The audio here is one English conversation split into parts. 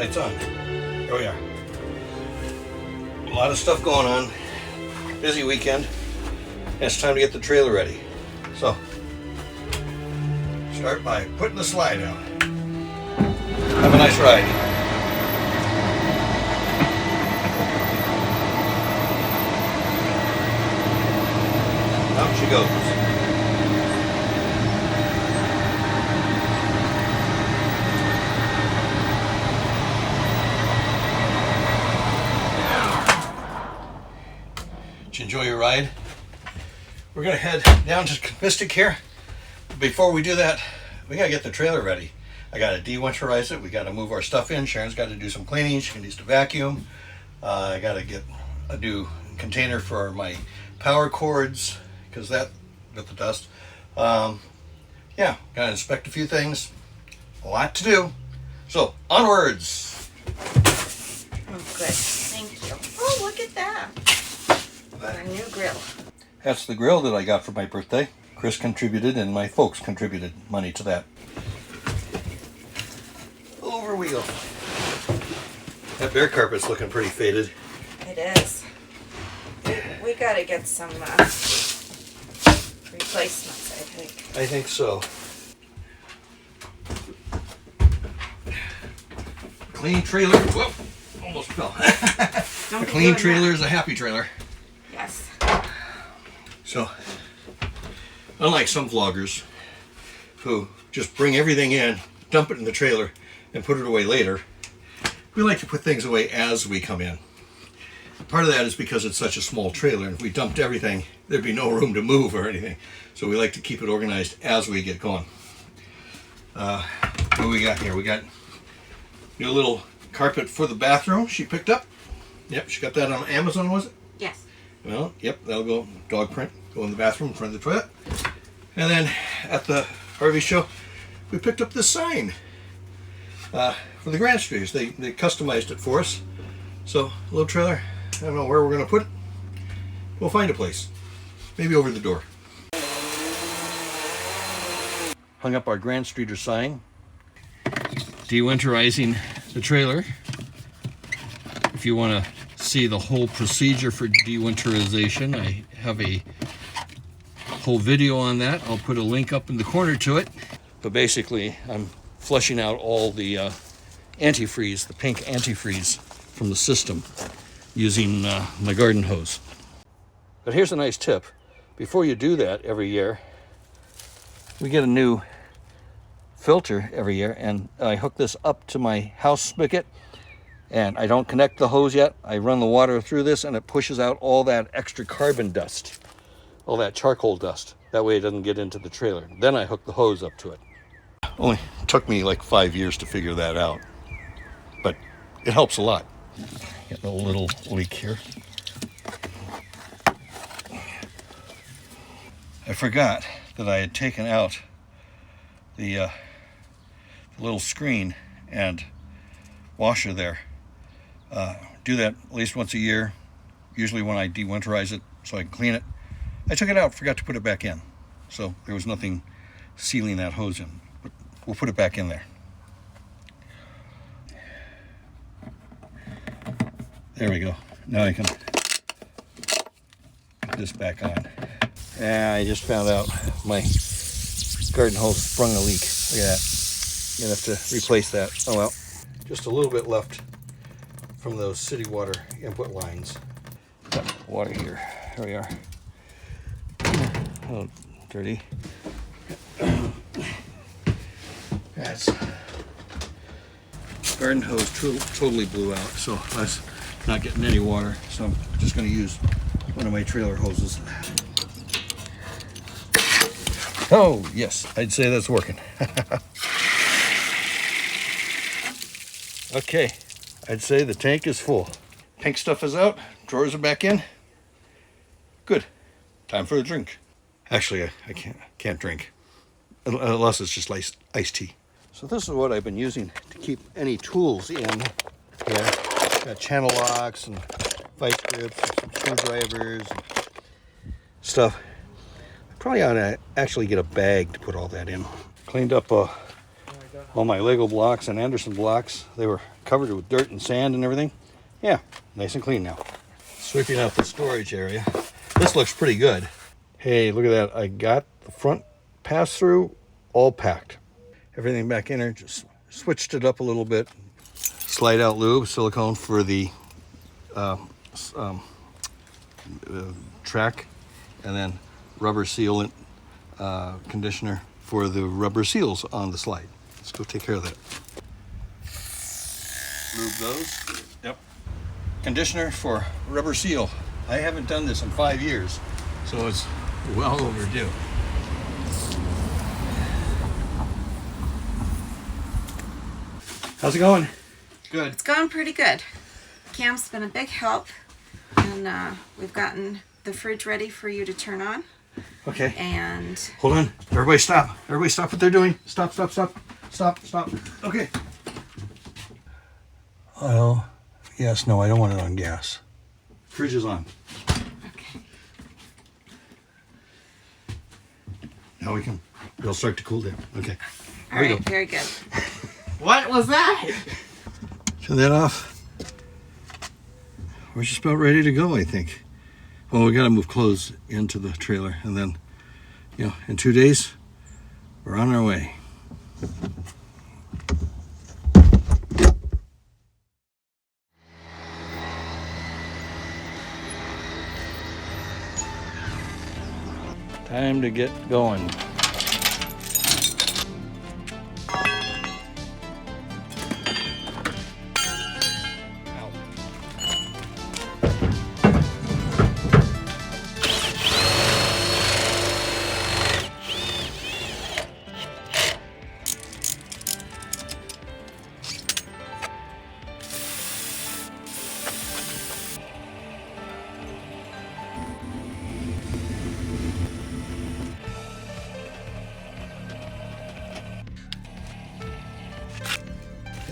Lights on. Here we are. A lot of stuff going on. Busy weekend. It's time to get the trailer ready. So, start by putting the slide out. Have a nice ride. Out she goes. Did you enjoy your ride? We're gonna head down to Mystic here. Before we do that, we gotta get the trailer ready. I gotta dewinterize it. We gotta move our stuff in. Sharon's got to do some cleaning. She needs to vacuum. I gotta get a new container for my power cords because that got the dust. Yeah, gotta inspect a few things. A lot to do. So onwards. Oh, good. Thank you. Oh, look at that. Our new grill. That's the grill that I got for my birthday. Chris contributed and my folks contributed money to that. Over we go. That bear carpet's looking pretty faded. It is. We gotta get some replacements, I think. I think so. Clean trailer. Whoa, almost fell. A clean trailer is a happy trailer. Yes. So, unlike some vloggers who just bring everything in, dump it in the trailer, and put it away later, we like to put things away as we come in. Part of that is because it's such a small trailer, and if we dumped everything, there'd be no room to move or anything. So we like to keep it organized as we get going. What do we got here? We got new little carpet for the bathroom she picked up. Yep, she got that on Amazon, was it? Yes. Well, yep, that'll go dog print, go in the bathroom in front of the toilet. And then at the RV show, we picked up this sign for the Grandstreeters. They customized it for us. So, a little trailer, I don't know where we're going to put it. We'll find a place. Maybe over the door. Hung up our Grandstreeter sign. Dewinterizing the trailer. If you want to see the whole procedure for dewinterization, I have a whole video on that. I'll put a link up in the corner to it. But basically, I'm flushing out all the antifreeze, the pink antifreeze from the system using my garden hose. But here's a nice tip. Before you do that every year, we get a new filter every year, and I hook this up to my house spigot. And I don't connect the hose yet. I run the water through this and it pushes out all that extra carbon dust, all that charcoal dust. That way it doesn't get into the trailer. Then I hook the hose up to it. Only took me like 5 years to figure that out, but it helps a lot. Getting a little leak here. I forgot that I had taken out the little screen and washer there. Do that at least once a year, usually when I dewinterize it so I can clean it. I took it out, forgot to put it back in. So there was nothing sealing that hose in, but we'll put it back in there. There we go. Now I can put this back on. And I just found out my garden hose sprung a leak. Look at that. You're gonna have to replace that. Oh well. Just a little bit left from those city water input lines. Got water here. Here we are. Oh, dirty. That's garden hose totally blew out, so I was not getting any water. So I'm just going to use one of my trailer hoses. Oh yes, I'd say that's working. Okay. I'd say the tank is full. Pink stuff is out, drawers are back in. Good. Time for a drink. Actually, I can't drink unless it's just iced tea. So this is what I've been using to keep any tools in. Yeah, got channel locks and vice grips and some screwdrivers and stuff. I probably ought to actually get a bag to put all that in. Cleaned up a all my Lego blocks and Anderson blocks. They were covered with dirt and sand and everything. Yeah, nice and clean now. Sweeping out the storage area. This looks pretty good. Hey, look at that. I got the front pass-through all packed. Everything back in there, just switched it up a little bit. Slide out lube, silicone for the track, and then rubber sealant conditioner for the rubber seals on the slide. Let's go take care of that. Lube those. Yep. Conditioner for rubber seal. I haven't done this in 5 years, so it's well overdue. How's it going? Good. It's going pretty good. Cam's been a big help, and we've gotten the fridge ready for you to turn on. Okay. And hold on. Everybody stop. Everybody stop what they're doing. Stop, stop, stop. Stop, stop. Okay. Oh, yes, no, I don't want it on gas. Fridge is on. okay. Now it'll start to cool down. Okay. All right, very good. What was that? Turn that off. We're just about ready to go, I think. Well, we got to move clothes into the trailer, and then, in 2 days, we're on our way. Time to get going.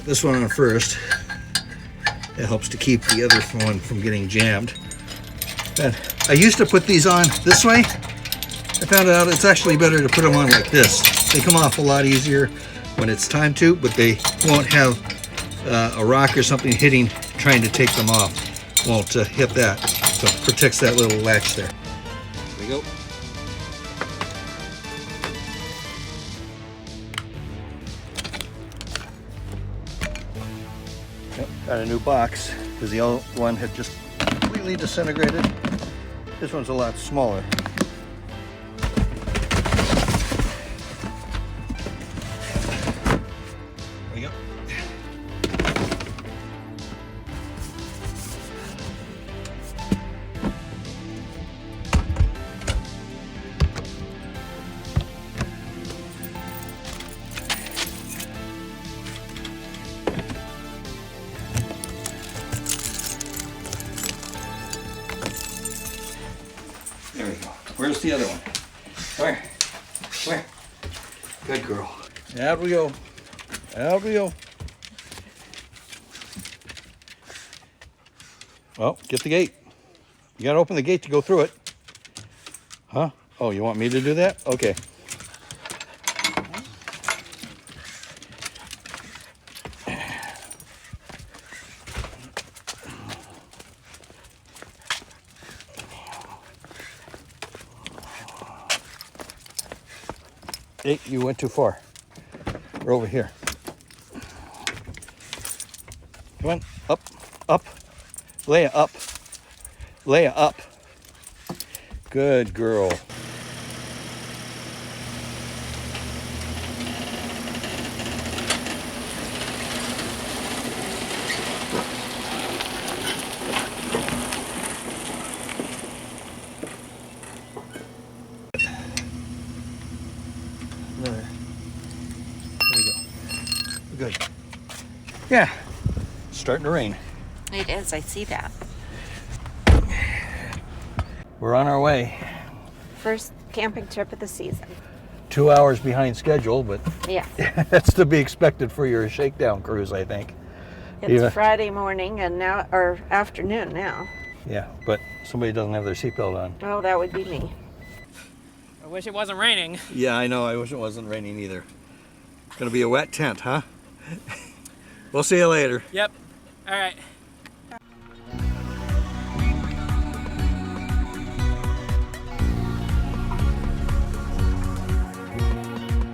This one on first. It helps to keep the other one from getting jammed. And I used to put these on this way. I found out it's actually better to put them on like this. They come off a lot easier when it's time to, but they won't have a rock or something trying to take them off. Won't hit that. So it protects that little latch there. There we go. Got a new box because the old one had just completely disintegrated. This one's a lot smaller. There we go. There we go. Where's the other one? Where? Where? Good girl. Out we go. Out we go. Well, get the gate. You gotta open the gate to go through it. Huh? Oh, you want me to do that? Okay. Hey, you went too far. We're over here. Come on, up, up. Lay it up. Lay it up. Good girl. There we go. Good. Yeah. It's starting to rain. It is. I see that. We're on our way. First camping trip of the season. 2 hours behind schedule, but Yeah. that's to be expected for your shakedown cruise, I think. It's Friday morning and now, or afternoon now. Yeah, but somebody doesn't have their seatbelt on. Oh, that would be me. I wish it wasn't raining. Yeah, I know. I wish it wasn't raining either. Gonna be a wet tent, huh? We'll see you later. Yep. All right.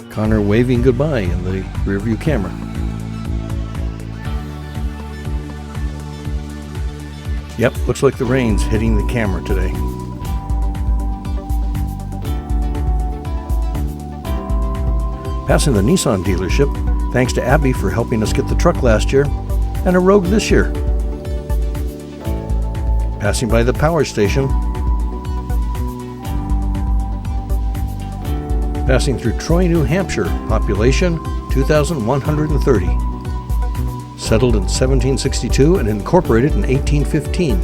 Connor waving goodbye in the rearview camera. Yep, looks like the rain's hitting the camera today. Passing the Nissan dealership, thanks to Abby for helping us get the truck last year, and a Rogue this year. Passing by the power station. Passing through Troy, New Hampshire, population 2,130. Settled in 1762 and incorporated in 1815.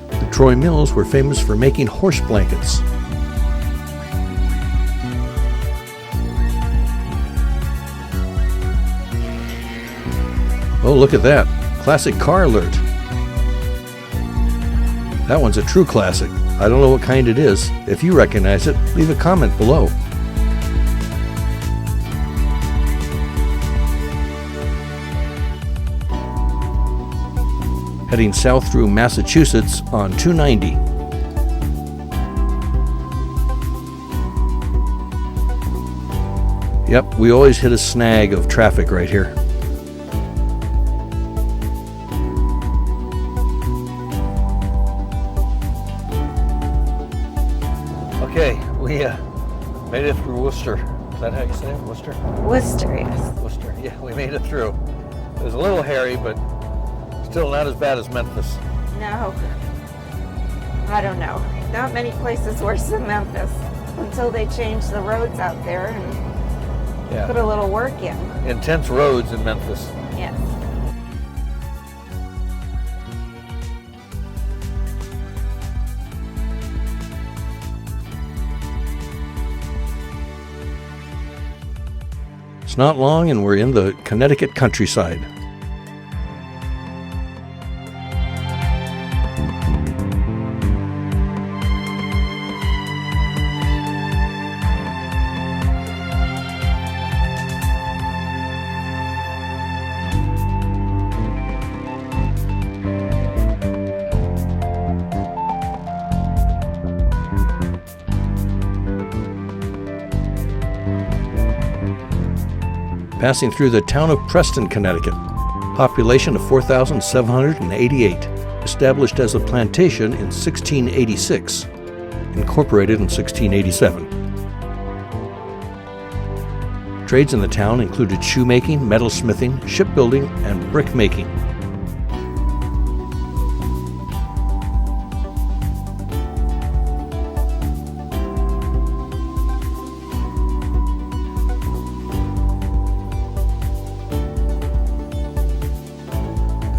The Troy Mills were famous for making horse blankets. Oh, look at that. Classic car alert. That one's a true classic. I don't know what kind it is. If you recognize it, leave a comment below. Heading south through Massachusetts on 290. Yep, we always hit a snag of traffic right here. Okay, we made it through Worcester. Is that how you say it? Worcester? Worcester, yes. Worcester, yeah, we made it through. It was a little hairy, but still not as bad as Memphis. No. I don't know. Not many places worse than Memphis until they changed the roads out there and put a little work in. Intense roads in Memphis. Yes. It's not long and we're in the Connecticut countryside. Passing through the town of Preston, Connecticut. Population of 4,788. Established as a plantation in 1686. Incorporated in 1687. Trades in the town included shoemaking, metalsmithing, shipbuilding, and brickmaking.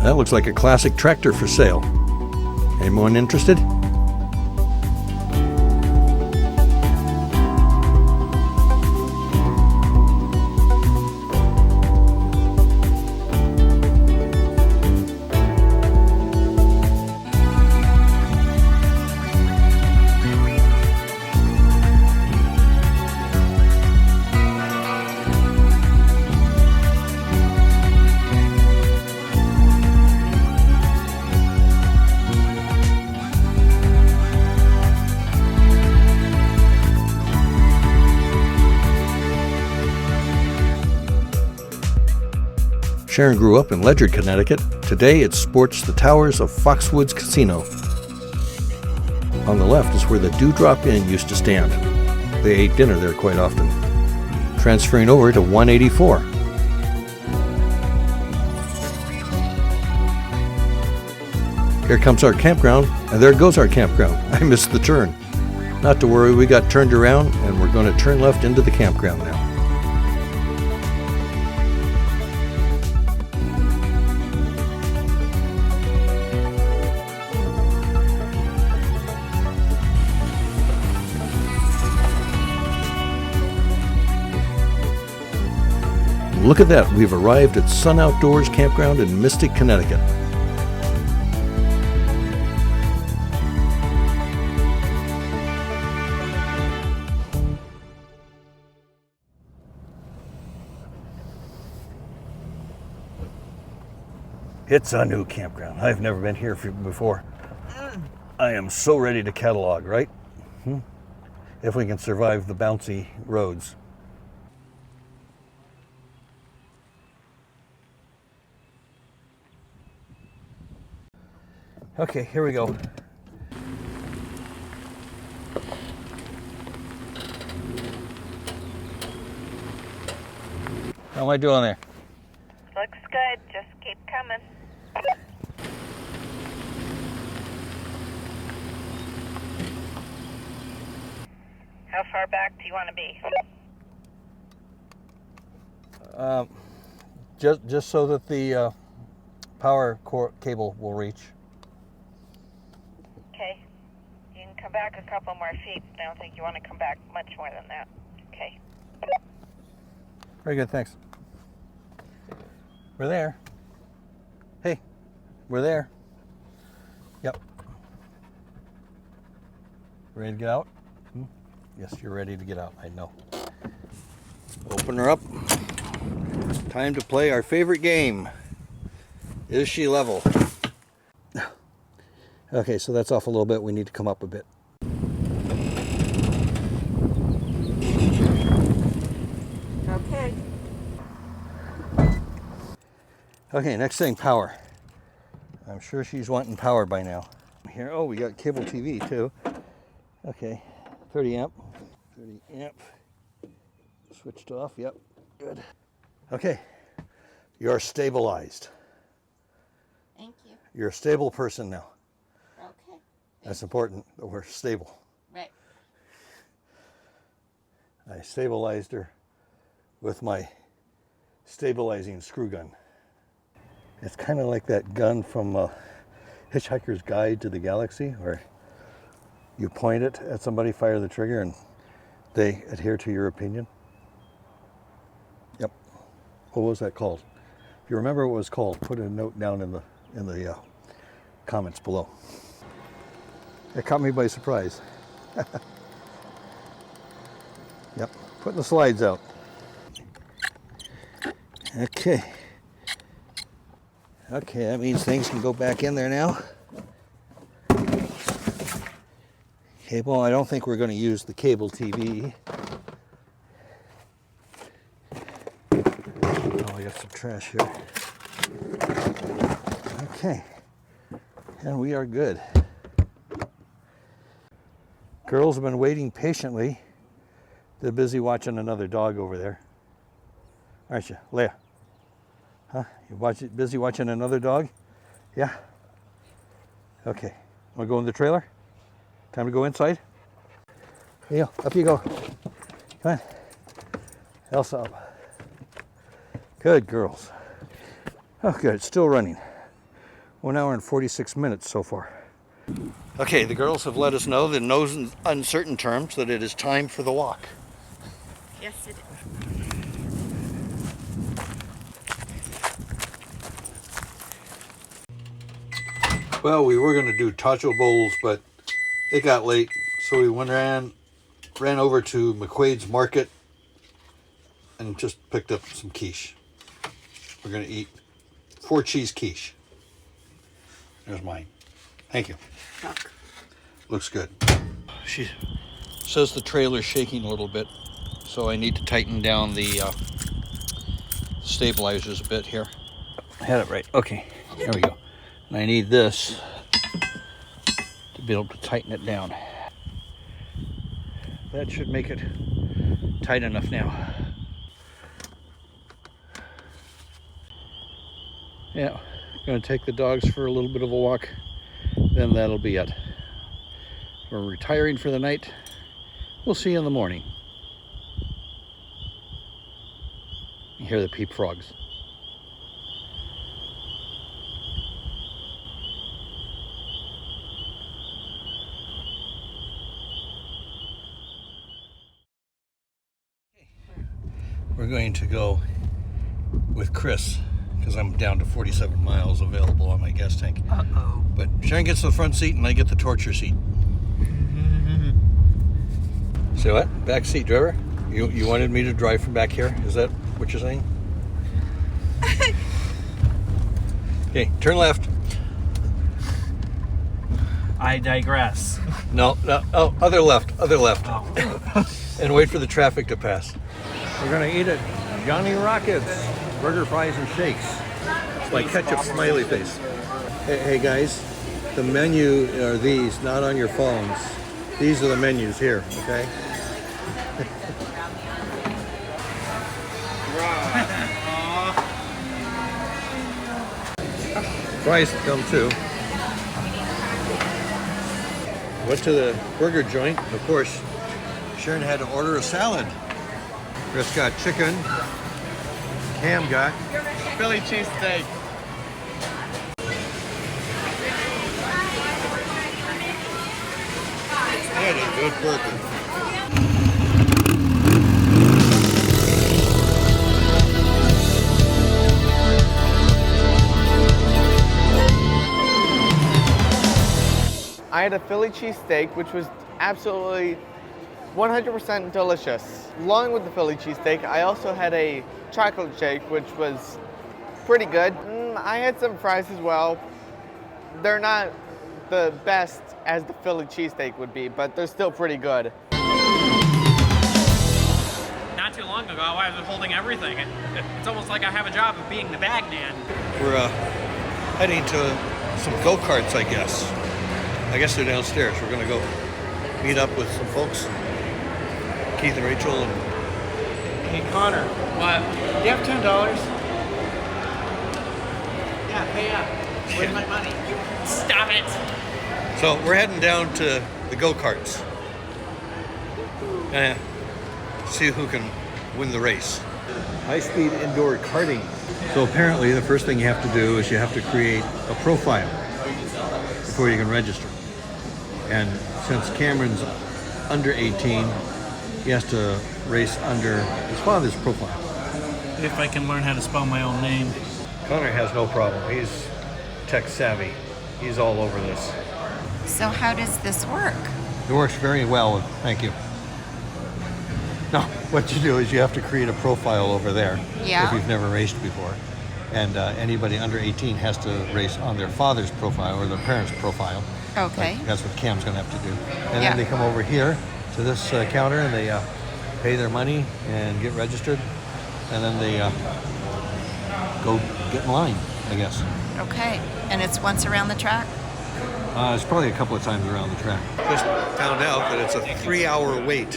That looks like a classic tractor for sale. Anyone interested? Sharon grew up in Ledyard, Connecticut. Today it sports the towers of Foxwoods Casino. On the left is where the Dewdrop Inn used to stand. They ate dinner there quite often. Transferring over to 184. Here comes our campground, and there goes our campground. I missed the turn. Not to worry, we got turned around, and we're going to turn left into the campground now. Look at that, we've arrived at Sun Outdoors Campground in Mystic, Connecticut. It's a new campground. I've never been here before. I am so ready to catalog, right? If we can survive the bouncy roads. Okay, here we go. How am I doing there? Looks good. Just keep coming. How far back do you want to be? Just so that the power cable will reach. Okay. You can come back a couple more feet. I don't think you want to come back much more than that. Okay. Very good, thanks. We're there. Hey, we're there. Yep. Ready to get out? Yes, you're ready to get out, I know. Open her up. Time to play our favorite game. Is she level? Okay, so that's off a little bit. We need to come up a bit. Okay. Okay, next thing, power. I'm sure she's wanting power by now. Here, oh, we got cable TV too. Okay, 30 amp. 30 amp. Switched off, yep, good. Okay, you're stabilized. Thank you. You're a stable person now. Okay. That's important that we're stable. Right. I stabilized her with my stabilizing screw gun. It's kind of like that gun from Hitchhiker's Guide to the Galaxy, where you point it at somebody, fire the trigger, and they adhere to your opinion. Yep. What was that called? If you remember what it was called, put a note down in the comments below. It caught me by surprise. Yep. Putting the slides out. Okay. Okay, that means things can go back in there now. Cable, I don't think we're going to use the cable TV. Oh, I got some trash here. Okay, and we are good. Girls have been waiting patiently. They're busy watching another dog over there. Aren't you, Leah? Huh? You busy watching another dog? Yeah? Okay. Want to go in the trailer? Time to go inside? Here you go. Up you go. Come on. Elsa up. Good girls. Oh, good. It's still running. 1 hour and 46 minutes so far. Okay, the girls have let us know in no uncertain terms that it is time for the walk. Yes, it is. Well, we were going to do taco bowls, but it got late, so we ran over to McQuaid's Market and just picked up some quiche. We're going to eat 4 cheese quiche. There's mine. Thank you. Yuck. Looks good. She says the trailer's shaking a little bit, so I need to tighten down the stabilizers a bit here. I had it right. Okay, there we go. And I need this to be able to tighten it down. That should make it tight enough now. Yeah, gonna take the dogs for a little bit of a walk, then that'll be it. We're retiring for the night. We'll see you in the morning. You hear the peep frogs. We're going to go with Chris because I'm down to 47 miles available on my gas tank. Uh-oh. But Sharon gets the front seat and I get the torture seat. Say what? Back seat driver? You wanted me to drive from back here? Is that what you're saying? Okay, turn left. I digress. No, oh, other left. Oh. And wait for the traffic to pass. We're gonna eat at Johnny Rockets. Burger, fries, and shakes. It's like ketchup smiley face. Hey guys, the menu are these, not on your phones. These are the menus here, okay? Fries come too. Went to the burger joint. Of course, Sharon had to order a salad. Chris got chicken. Cam got Philly cheesesteak. had a good burger. I had a Philly cheesesteak, which was absolutely 100% delicious. Along with the Philly cheesesteak, I also had a chocolate shake, which was pretty good. I had some fries as well. They're not the best as the Philly cheesesteak would be, but they're still pretty good. Not too long ago, I was holding everything. It's almost like I have a job of being the bag man. We're heading to some go-karts, I guess. I guess they're downstairs. We're gonna go meet up with some folks. Keith and Rachel and... Hey, Connor. What? Do you have $10? Yeah, pay up. Where's my money? Stop it! So we're heading down to the go-karts. See who can win the race. High-speed indoor karting. So apparently the first thing you have to do is you have to create a profile before you can register. And since Cameron's under 18, he has to race under his father's profile. If I can learn how to spell my own name. Connor has no problem. He's tech savvy. He's all over this. So how does this work? It works very well, thank you. No, what you do is you have to create a profile over there Yeah. if you've never raced before. And anybody under 18 has to race on their father's profile or their parents' profile. Okay. Like, that's what Cam's going to have to do. And Yeah. then they come over here to this counter and they pay their money and get registered. And then they go get in line, I guess. Okay. And it's once around the track? It's probably a couple of times around the track. Just found out that it's a 3-hour wait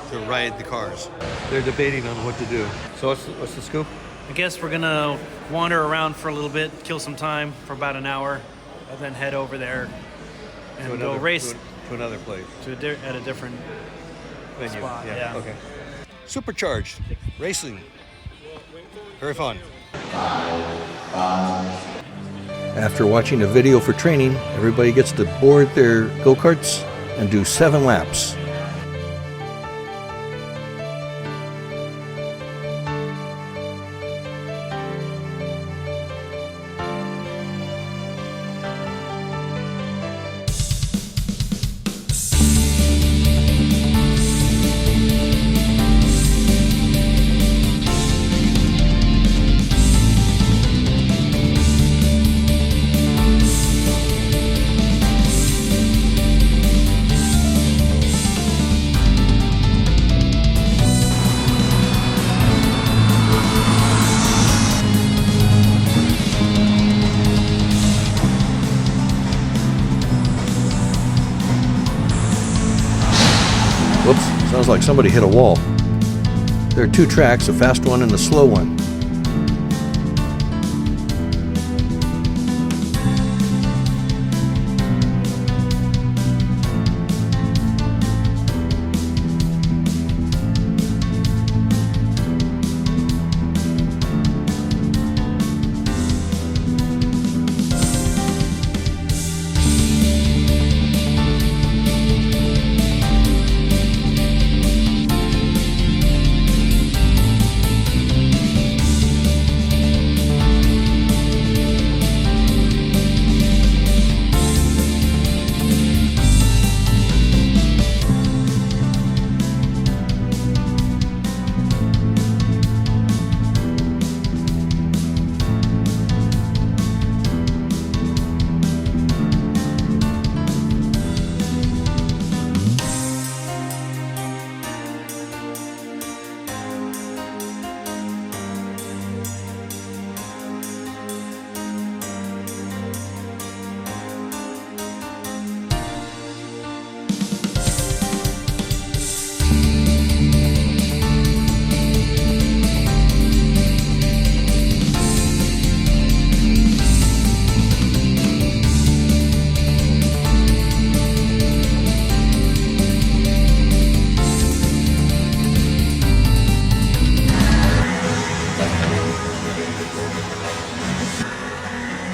to ride the cars. They're debating on what to do. So what's the scoop? I guess we're gonna wander around for a little bit, kill some time for about an hour, and then head over there and go race to another place. at a different Venue. spot. Yeah. Okay. Supercharged racing. Very fun. After watching a video for training, everybody gets to board their go-karts and do 7 laps. Whoops, sounds like somebody hit a wall. There are 2 tracks, a fast one and a slow one.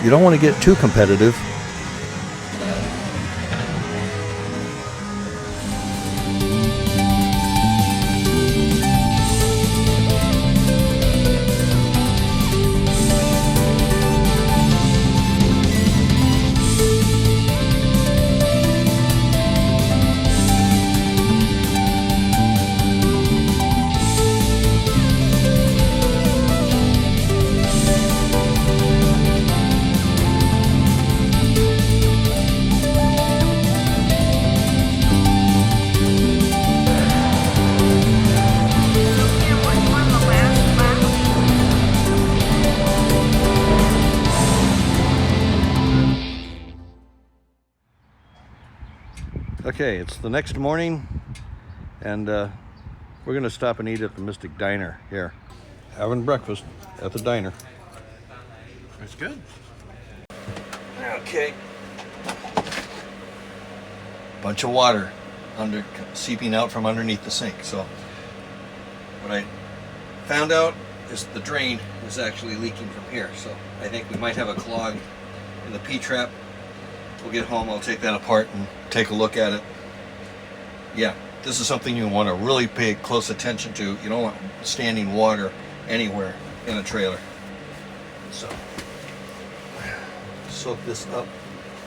you don't want to get too competitive. Okay, it's the next morning, and we're gonna stop and eat at the Mystic Diner here. Having breakfast at the diner. That's good. Okay. Bunch of water seeping out from underneath the sink. So what I found out is the drain was actually leaking from here. So I think we might have a clog in the P-trap. We'll get home, I'll take that apart and take a look at it. Yeah, this is something you want to really pay close attention to. You don't want standing water anywhere in a trailer. So, soak this up.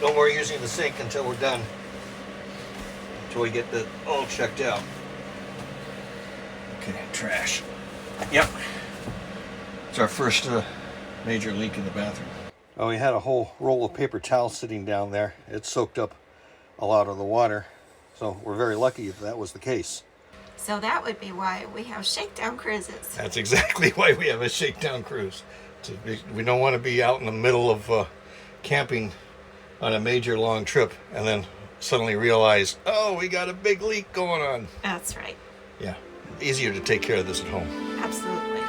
No more using the sink until we're done. Until we get that all checked out. Okay, trash. Yep. It's our first major leak in the bathroom. Oh, we had a whole roll of paper towels sitting down there. It soaked up a lot of the water. So we're very lucky if that was the case. So that would be why we have shakedown cruises. That's exactly why we have a shakedown cruise. We don't want to be out in the middle of camping on a major long trip and then suddenly realize, oh, we got a big leak going on. That's right. Yeah, easier to take care of this at home. Absolutely.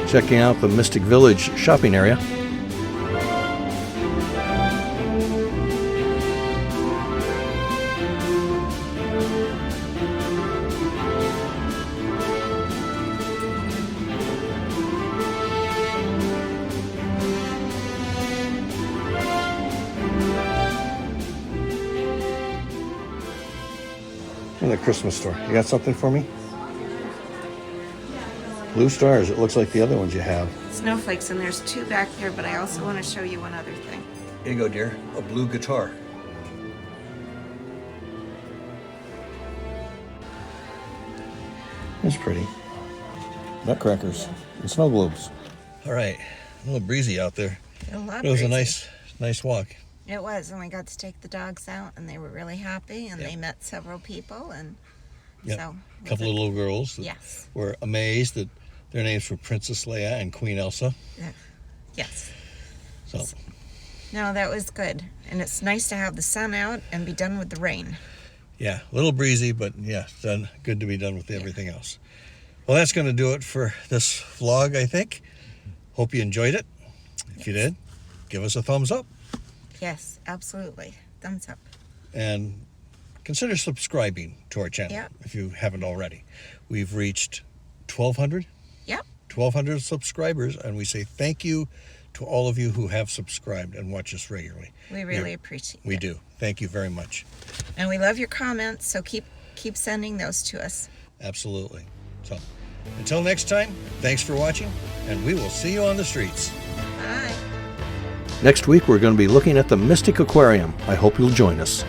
Checking out the Mystic Village shopping area. In the Christmas store. You got something for me? Blue stars, it looks like the other ones you have. Snowflakes, and there's two back there, but I also want to show you one other thing. Here you go, dear. A blue guitar. That's pretty. Nutcrackers and snow globes. All right, a little breezy out there. A lot It was a breezy. nice walk. It was, and we got to take the dogs out, and they were really happy, and Yep. they met several people, and Yep. so... A couple of little girls that Yes. were amazed that their names were Princess Leia and Queen Elsa. Yes. So, No, that was good. And it's nice to have the sun out and be done with the rain. yeah, a little breezy, but yeah, done. Good to be done with everything else. Well, that's going to do it for this vlog, I think. Hope you enjoyed it. If you did, give us a thumbs up. Yes, absolutely. Thumbs up. And consider subscribing to our channel Yep. if you haven't already. We've reached 1,200. Yep. 1,200 subscribers, and we say thank you to all of you who have subscribed and watch us regularly. We really appreciate it. We do. Thank you very much. And we love your comments, so keep sending those to us. Absolutely. So, until next time, thanks for watching, and we will see you on the streets. Bye. Next week, we're going to be looking at the Mystic Aquarium. I hope you'll join us.